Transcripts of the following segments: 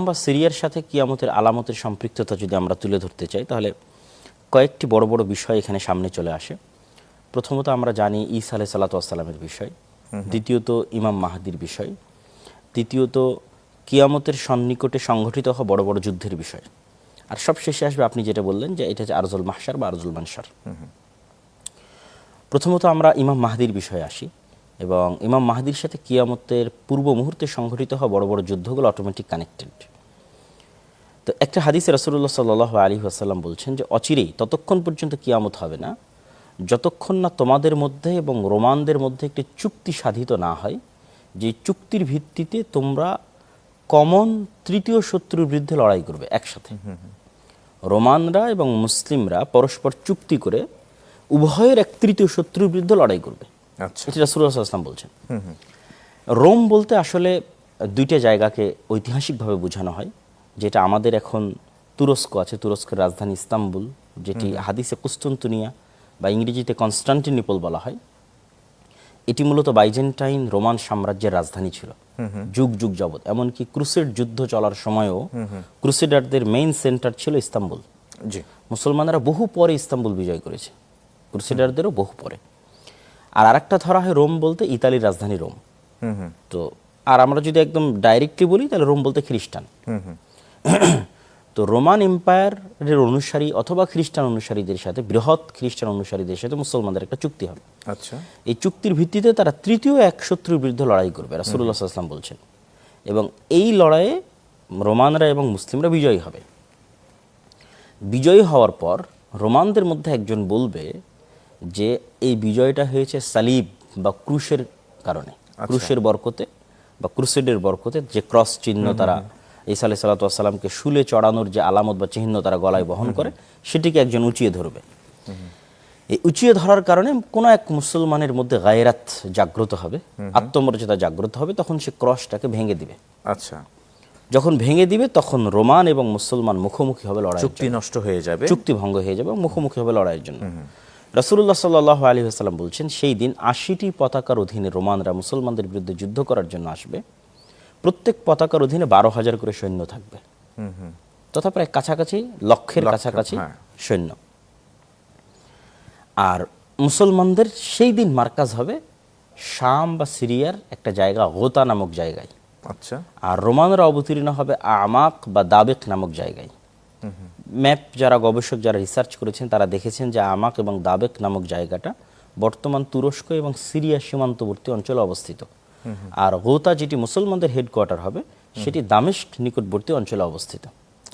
বা সিরিয়ার সাথে কিয়ামতের আলামতের সম্পৃক্ততা যদি আমরা তুলে ধরতে চাই তাহলে কয়েকটি বড় বড় বিষয় এখানে সামনে চলে আসে। প্রথমত আমরা জানি ঈসা আলাইহিস সালাতু ওয়াস সালামের বিষয়, দ্বিতীয়ত ইমাম মাহদির বিষয়, তৃতীয়ত কিয়ামতের সন্নিকটে সংঘটিত হওয়া বড় বড় যুদ্ধের বিষয়, আর সব শেষে আসবে আপনি যেটা বললেন যে এটা হচ্ছে আরজুল মাহশার বা আরজুল মানশার। প্রথমত আমরা ইমাম মাহদির বিষয়ে আসি এবং ইমাম মাহদির সাথে কিয়ামতের পূর্ব মুহূর্তে সংঘটিত হওয়া বড় বড় যুদ্ধগুলো অটোমেটিক কানেক্টেড। তো একটা হাদিসে রাসূলুল্লাহ সাল্লাল্লাহু আলাইহি ওয়াসাল্লাম বলছেন যে অচিরেই ততক্ষণ পর্যন্ত কিয়ামত হবে না যতক্ষণ না তোমাদের মধ্যে এবং রোমানদের মধ্যে একটি চুক্তি সাধিত না হয়, যে চুক্তির ভিত্তিতে তোমরা কমন তৃতীয় শত্রুর বিরুদ্ধে লড়াই করবে একসাথে। রোমানরা এবং মুসলিমরা পরস্পর চুক্তি করে উভয়ের এক তৃতীয় শত্রুর বিরুদ্ধে লড়াই করবে। এটি রাসূলুল্লাহ সাল্লাল্লাহু আলাইহি ওয়াসাল্লাম বলছেন। রোম বলতে আসলে দুইটা জায়গাকে ঐতিহাসিকভাবে বোঝানো হয়, যেটা আমাদের এখন তুরস্ক আছে, তুরস্কের রাজধানী ইস্তাম্বুল, যেটি হাদিসে কুস্তুনতুনিয়া বা ইংরেজিতে কনস্টান্টিনোপল বলা হয়। এটি মূলত বাইজেন্টাইন রোমান সাম্রাজ্যের রাজধানী ছিল যুগ যুগ যাবৎ। এমনকি ক্রুসেড যুদ্ধ চলার সময়ও ক্রুসেডারদের মেইন সেন্টার ছিল ইস্তাম্বুল। মুসলমানরা বহু পরে ইস্তাম্বুল বিজয় করেছে, ক্রুসেডারদেরও বহু পরে। আর আরেকটা ধরা হয় রোম বলতে ইতালির রাজধানী রোম। তো আর আমরা যদি একদম ডাইরেক্টলি বলি তাহলে রোম বলতে খ্রিস্টান। তো রোমান এম্পায়ারের অনুসারী অথবা খ্রিস্টান অনুসারীদের সাথে, বৃহৎ খ্রিস্টান অনুসারীদের সাথে মুসলমানদের একটা চুক্তি হবে। আচ্ছা, এই চুক্তির ভিত্তিতে তারা তৃতীয় এক শত্রুর বিরুদ্ধে লড়াই করবে, রাসূলুল্লাহ সাল্লাল্লাহু আলাইহি ওয়াসাল্লাম বলছেন। এবং এই লড়াইয়ে রোমানরা এবং মুসলিমরা বিজয়ী হবে। বিজয়ী হওয়ার পর রোমানদের মধ্যে একজন বলবে যে এই বিজয়টা হয়েছে সালিব বা ক্রুশের কারণে, ক্রুশের বরকতে বা ক্রুসেডের বরকতে, যে ক্রস চিহ্ন তারা ঈসা আলাইহিস সালাতু ওয়াস সালামকে শুলে চড়ানোর যে আলামত বা চিহ্ন তারা গলায় বহন করে, সেটিকে একজন উঁচিয়ে ধরবে। এই উঁচিয়ে ধরার কারণে কোনো এক মুসলমানের মধ্যে গায়রাত জাগ্রত হবে, আত্মমর্যাদা জাগ্রত হবে, তখন সে ক্রসটাকে ভেঙে দিবে। আচ্ছা, যখন ভেঙে দিবে তখন রোমান এবং মুসলমান মুখোমুখি হবে লড়াই, চুক্তি নষ্ট হয়ে যাবে, চুক্তি ভঙ্গ হয়ে যাবে, মুখোমুখি হবে লড়াইয়ের জন্য। রাসূলুল্লাহ সাল্লাল্লাহু আলাইহি ওয়াসাল্লাম বলছেন সেই দিন ৮০টি পতাকার অধীনে রোমানরা মুসলমানদের বিরুদ্ধে যুদ্ধ করার জন্য আসবে। প্রত্যেক পতাকার অধীনে ১২,০০০ করে সৈন্য থাকবে, তথা প্রায় কাছাকাছি লক্ষের কাছাকাছি সৈন্য। আর মুসলমানদের সেই দিন মার্কাজ হবে শাম বা সিরিয়ার একটা জায়গা গোতা নামক জায়গায়। আচ্ছা, আর রোমানরা অবতীর্ণ হবে আমাক বা দাবেক নামক জায়গায়। ম্যাপ যারা গবেষক যারা রিসার্চ করেছেন তারা দেখেছেন যে আমাক এবং দাবেক নামক জায়গাটা বর্তমান তুরস্ক এবং সিরিয়া সীমান্তবর্তী অঞ্চলে অবস্থিত। আর গোতা যেটি মুসলমানদের হেডকোয়ার্টার হবে সেটি দামেস্ক নিকটবর্তী অঞ্চলে অবস্থিত।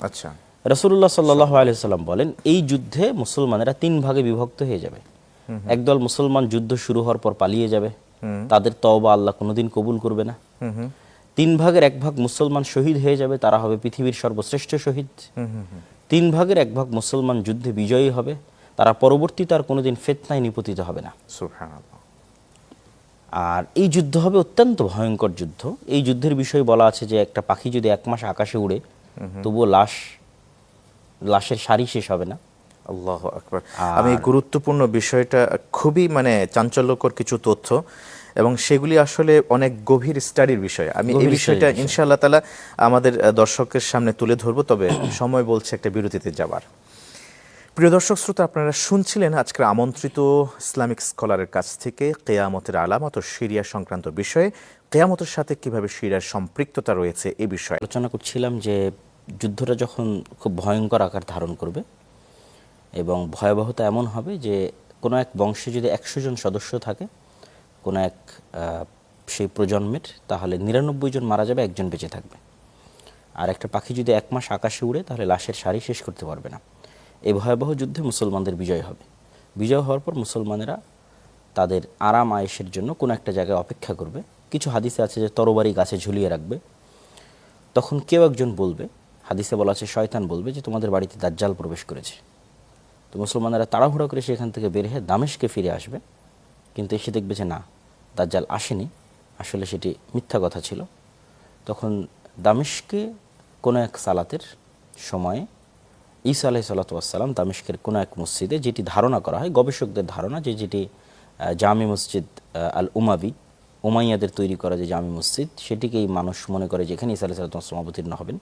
আচ্ছা, রাসূলুল্লাহ সাল্লাল্লাহু আলাইহি ওয়াসাল্লাম বলেন এই যুদ্ধে মুসলমানেরা ৩ ভাগে বিভক্ত হয়ে যাবে। একদল মুসলমান যুদ্ধ শুরু হওয়ার পর পালিয়ে যাবে, তাদের তওবা আল্লাহ কোনোদিন কবুল করবে না। ৩ ভাগের ১ ভাগ মুসলমান শহীদ হয়ে যাবে, তারা হবে পৃথিবীর সর্বশ্রেষ্ঠ শহীদ। ৩ ভাগের ১ ভাগ মুসলমান যুদ্ধে বিজয়ী হবে, তারা পরবর্তীতে আর কোনোদিন ফিতনায় নিপতিত হবে না। সুবহানাল্লাহ। আর এই যুদ্ধ হবে অত্যন্ত ভয়ঙ্কর যুদ্ধ। এই যুদ্ধের বিষয়ে বলা আছে যে একটা পাখি যদি ১ মাস আকাশে উড়ে তবুও লাশের সারি শেষ হবে না। আল্লাহু আকবার। আমি গুরুত্বপূর্ণ বিষয়টা, খুবই চাঞ্চল্যকর কিছু তথ্য এবং সেগুলি আসলে অনেক গভীর স্টাডির বিষয়। আমি এই বিষয়টা ইনশাআল্লাহ তাআলা আমাদের দর্শকের সামনে তুলে ধরব, তবে সময় বলছে একটা বিরতিতে যাবার। প্রিয় দর্শক শ্রোতা, আপনারা শুনছিলেন আজকের আমন্ত্রিত ইসলামিক স্কলারের কাছ থেকে কিয়ামতের আলামত ও সিরিয়া সংক্রান্ত বিষয়ে, কিয়ামতের সাথে কিভাবে সিরিয়ার সম্পৃক্ততা রয়েছে এই বিষয়ে আলোচনা করছিলাম। যে যুদ্ধটা যখন খুব ভয়ঙ্কর আকার ধারণ করবে এবং ভয়াবহতা এমন হবে যে কোনো এক বংশে যদি ১০০ জন সদস্য থাকে কোনো এক সেই প্রজন্মের, তাহলে ৯৯ জন মারা যাবে, একজন বেঁচে থাকবে। আর একটা পাখি যদি ১ মাস আকাশে উড়ে তাহলে লাশের সারি শেষ করতে পারবে না। এই ভয়াবহ যুদ্ধে মুসলমানদের বিজয় হবে। বিজয় হওয়ার পর মুসলমানেরা তাদের আরাম আয়েশের জন্য কোনো একটা জায়গায় অপেক্ষা করবে। কিছু হাদিসে আছে যে তরবারি গাছে ঝুলিয়ে রাখবে। তখন কেউ একজন বলবে, হাদিসে বলা আছে শয়তান বলবে যে তোমাদের বাড়িতে দাজ্জাল প্রবেশ করেছে। তো মুসলমানেরা তাড়াহুড়া করে সেখান থেকে বের হয়ে দামেস্কে ফিরে আসবে, কিন্তু এসে দেখবে যে না, দাজ্জাল আসেনি, আসলে সেটি মিথ্যা কথা ছিল। তখন দামেস্কে কোনো এক সালাতের সময়ে ঈসা আলাইহিস সালাতু ওয়াস সালাম দামেস্কের কোনো এক মসজিদে, যেটি ধারণা করা হয়, গবেষকদের ধারণা যে যেটি জামি মসজিদ আল উমাবি, উমাইয়াদের তৈরি করা যে জামি মসজিদ, সেটিকেই মানুষ মনে করে যেখানে ঈসা আলাইহিস সালাতু ওয়াস সালাম অবতীর্ণ হবেন।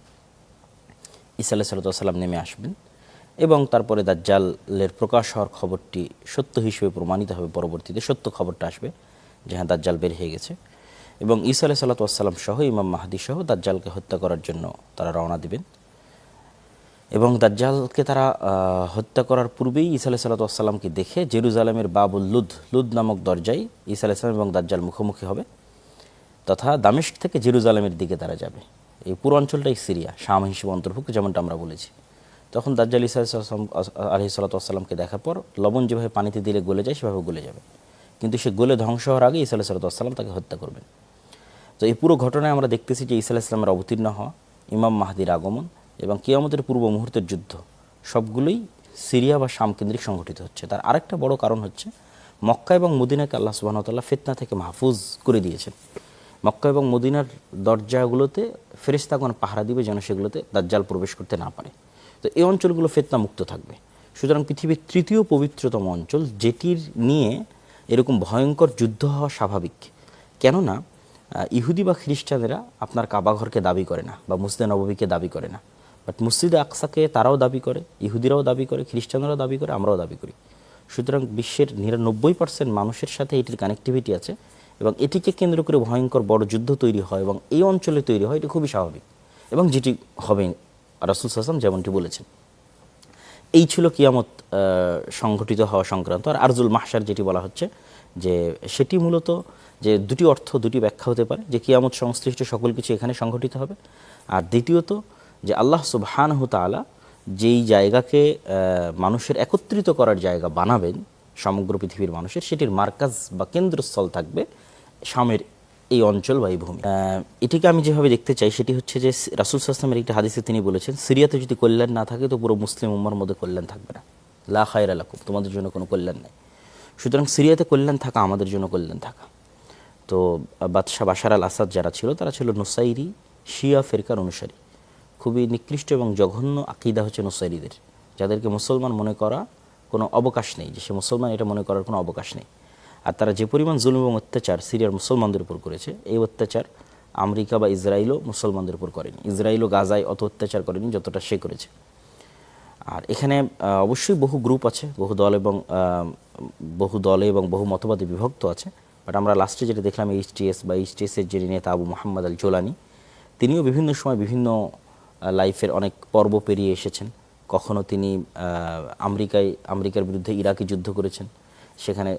ঈসা আলাইহিসসালাম নেমে আসবেন এবং তারপরে দাজ্জালের প্রকাশ হওয়ার খবরটি সত্য হিসেবে প্রমাণিত হবে, পরবর্তীতে সত্য খবরটা আসবে যে হ্যাঁ দাজ্জাল বের হয়ে গেছে এবং ঈসা আলাইহিসসালাম সহ ইমাম মাহদী সহ দাজ্জালকে হত্যা করার জন্য তারা রওনা দিবেন এবং দাজ্জালকে তারা হত্যা করার পূর্বেই ঈসা আলাইহিসসালামকে দেখে জেরুজালেমের বাবুল লুদ নামক দরজায় ঈসা আলাইহিসসালাম এবং দাজ্জাল মুখোমুখি হবে তথা দামেস্ক থেকে জেরুজালেমের দিকে তারা যাবে। এই পুরো অঞ্চলটাই সিরিয়া, শাম হিসেবে অন্তর্ভুক্ত, যেমনটা আমরা বলেছি। তখন দাজ্জাল ঈসা আলাইহিসসালামকে দেখার পর লবণ যেভাবে পানিতে দিলে গলে যায় সেভাবে গলে যাবে, কিন্তু সে গলে ধ্বংস হওয়ার আগে ঈসা আলাইহিসসালাম তাকে হত্যা করবেন। তো এই পুরো ঘটনায় আমরা দেখতেছি যে ঈসা আলাইহিসসালামের অবতীর্ণ হওয়া, ইমাম মাহদির আগমন এবং কিয়ামতের পূর্ব মুহূর্তের যুদ্ধ সবগুলোই সিরিয়া বা শাম কেন্দ্রিক সংঘটিত হচ্ছে। তার আরেকটা বড় কারণ হচ্ছে মক্কা এবং মদিনাকে আল্লাহ সুবহানাহু ওয়া তাআলা ফিতনা থেকে মাহফুজ করে দিয়েছেন। মক্কা এবং মদিনার দরজাগুলোতে ফেরেশতাগণ পাহারা দিবে যেন সেগুলোতে দাজ্জাল প্রবেশ করতে না পারে। তো এই অঞ্চলগুলো ফিতনা মুক্ত থাকবে। সুতরাং পৃথিবীর তৃতীয় পবিত্রতম অঞ্চল, যেটির নিয়ে এরকম ভয়ঙ্কর যুদ্ধ হওয়া স্বাভাবিক। কেননা ইহুদি বা খ্রিস্টানেরা আপনার কাবাঘরকে দাবি করে না বা মসজিদে নববীকে দাবি করে না, বাট মসজিদে আকসাকে তারাও দাবি করে, ইহুদিরাও দাবি করে, খ্রিস্টানরাও দাবি করে, আমরাও দাবি করি। সুতরাং বিশ্বের 99% মানুষের সাথে এটির কানেক্টিভিটি আছে এবং এটিকে কেন্দ্র করে ভয়ঙ্কর বড় যুদ্ধ তৈরি হয় এবং এই অঞ্চলে তৈরি হয়, এটি খুবই স্বাভাবিক এবং যেটি হবে রাসূল সাল্লাল্লাহু আলাইহি ওয়াসাল্লাম যেমনটি বলেছেন। এই ছিল কিয়ামত সংঘটিত হওয়া সংক্রান্ত। আর আরজুল মাহশার যেটি বলা হচ্ছে যে সেটি মূলত যে দুটি অর্থ, দুটি ব্যাখ্যা হতে পারে, যে কিয়ামত সংশ্লিষ্ট সকল কিছু এখানে সংঘটিত হবে। আর দ্বিতীয়ত যে আল্লাহ সুবহানাহু তাআলা যেই জায়গাকে মানুষের একত্রিত করার জায়গা বানাবেন সমগ্র পৃথিবীর মানুষের, সেটির মার্কাজ বা কেন্দ্রস্থল থাকবে শামের এই অঞ্চল বা এই ভূমি। এটিকে আমি যেভাবে দেখতে চাই সেটি হচ্ছে যে রাসূল সাল্লাল্লাহু আলাইহি ওয়াসাল্লামের একটি হাদিসে তিনি বলেছেন, সিরিয়াতে যদি কল্যাণ না থাকে তো পুরো মুসলিম উম্মার মধ্যে কল্যাণ থাকবে না। লা খায়রা লাকুম, তোমাদের জন্য কোনো কল্যাণ নেই। সুতরাং সিরিয়াতে কল্যাণ থাকা আমাদের জন্য কল্যাণ থাকা। তো বাদশাহ বাশার আল আসাদ যারা ছিল তারা ছিল নুসাইরি শিয়া ফিরকার অনুসারী। খুবই নিকৃষ্ট এবং জঘন্য আকীদা হচ্ছে নুসাইরিদের, যাদেরকে মুসলমান মনে করা কোনো অবকাশ নেই, যে সে মুসলমান এটা মনে করার কোনো অবকাশ নেই। আর তারা যে পরিমাণ জুলুম এবং অত্যাচার সিরিয়ার মুসলমানদের উপর করেছে, এই অত্যাচার আমেরিকা বা ইসরায়েলও মুসলমানদের উপর করেনি। ইসরায়েলও গাজায় অত অত্যাচার করেনি যতটা সে করেছে। আর এখানে অবশ্যই বহু গ্রুপ আছে, বহু দলে এবং বহু মতবাদে বিভক্ত আছে। বাট আমরা লাস্টে যেটা দেখলাম এইচটিএস বা এইচটিএসের যে নেতা আবু মুহাম্মদ আল জোলানি, তিনিও বিভিন্ন সময় বিভিন্ন লাইফের অনেক পর্ব পেরিয়ে এসেছেন। কখনো তিনি আমেরিকার বিরুদ্ধে ইরাকি যুদ্ধ করেছেন, সেখানে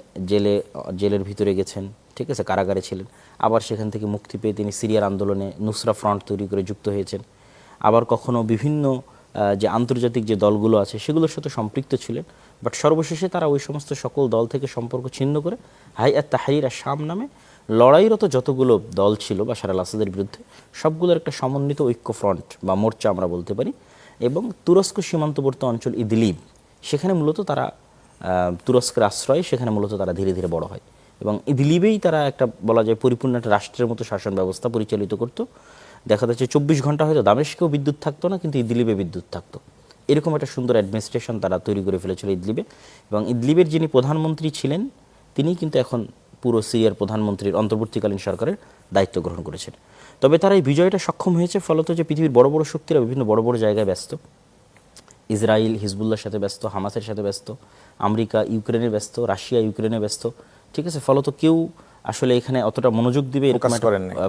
জেলের ভিতরে গেছেন, ঠিক আছে, কারাগারে ছিলেন। আবার সেখান থেকে মুক্তি পেয়ে তিনি সিরিয়ার আন্দোলনে নুসরা ফ্রন্ট তৈরি করে যুক্ত হয়েছেন। আবার কখনো বিভিন্ন যে আন্তর্জাতিক যে দলগুলো আছে সেগুলোর সাথে সম্পৃক্ত ছিলেন। বাট সর্বশেষে তারা ওই সমস্ত সকল দল থেকে সম্পর্ক ছিন্ন করে হাইয়াত তাহরির আশ-শাম নামে লড়াইরত যতগুলো দল ছিল বাশার আল আসাদের বিরুদ্ধে, সবগুলোর একটা সমন্বিত ঐক্য ফ্রন্ট বা মোর্চা আমরা বলতে পারি। এবং তুরস্ক সীমান্তবর্তী অঞ্চল ইদলিব, সেখানে মূলত তারা তুরস্কের আশ্রয়, সেখানে মূলত তারা ধীরে ধীরে বড় হয় এবং ইদলিবেই তারা একটা বলা যায় পরিপূর্ণ একটা রাষ্ট্রের মতো শাসন ব্যবস্থা পরিচালিত করত। দেখা যাচ্ছে 24 ঘন্টা হয়তো দামেস্কেও বিদ্যুৎ থাকতো না, কিন্তু ইদলিবে বিদ্যুৎ থাকতো। এরকম একটা সুন্দর অ্যাডমিনিস্ট্রেশন তারা তৈরি করে ফেলেছিল ইদলিবে। এবং ইদলিবের যিনি প্রধানমন্ত্রী ছিলেন তিনি কিন্তু এখন পুরো সিরিয়ার প্রধানমন্ত্রীর অন্তর্বর্তীকালীন সরকারের দায়িত্ব গ্রহণ করেছেন। তবে তারা এই বিজয়টা সক্ষম হয়েছে ফলত যে পৃথিবীর বড় বড় শক্তিরা বিভিন্ন বড় বড় জায়গায় ব্যস্ত। ইসরায়েল হিজবুল্লাহর সাথে ব্যস্ত, হামাসের সাথে ব্যস্ত, আমেরিকা ইউক্রেনে ব্যস্ত, রাশিয়া ইউক্রেনে ব্যস্ত, ঠিক আছে। ফলত কেউ আসলে এখানে অতটা মনোযোগ দিবে এরকম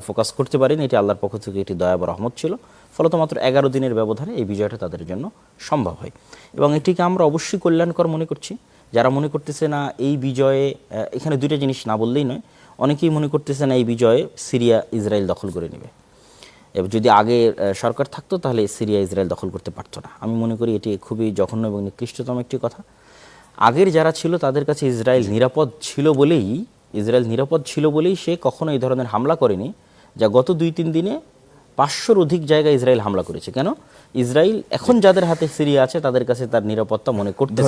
ফোকাস করতে পারেনি। এটি আল্লাহর পক্ষ থেকে এটি দয়া বা রহমত ছিল। ফলত মাত্র 11 দিনের ব্যবধানে এই বিজয়টা তাদের জন্য সম্ভব হয় এবং এটিকে আমরা অবশ্যই কল্যাণকর মনে করছি। যারা মনে করতেছে না এই বিজয়ে, এখানে দুইটা জিনিস না বললেই নয়, অনেকেই মনে করতেছে না এই বিজয়ে সিরিয়া ইসরায়েল দখল করে নেবে। যদি আগে সরকার থাকতো তাহলে সিরিয়া ইসরায়েল দখল করতে পারতো না। আমি মনে করি এটি খুবই জঘন্য এবং নিকৃষ্টতম একটি কথা। আগের যারা ছিল তাদের কাছে ইসরায়েল নিরাপদ ছিল বলেই সে কখনো এই ধরনের হামলা করেনি, যা গত 2-3 দিনে 500-র অধিক জায়গায় ইসরায়েল হামলা করেছে। কেন? ইসরায়েল এখন যাদের হাতে সিরিয়া আছে তাদের কাছে তার নিরাপত্তা মনে করতে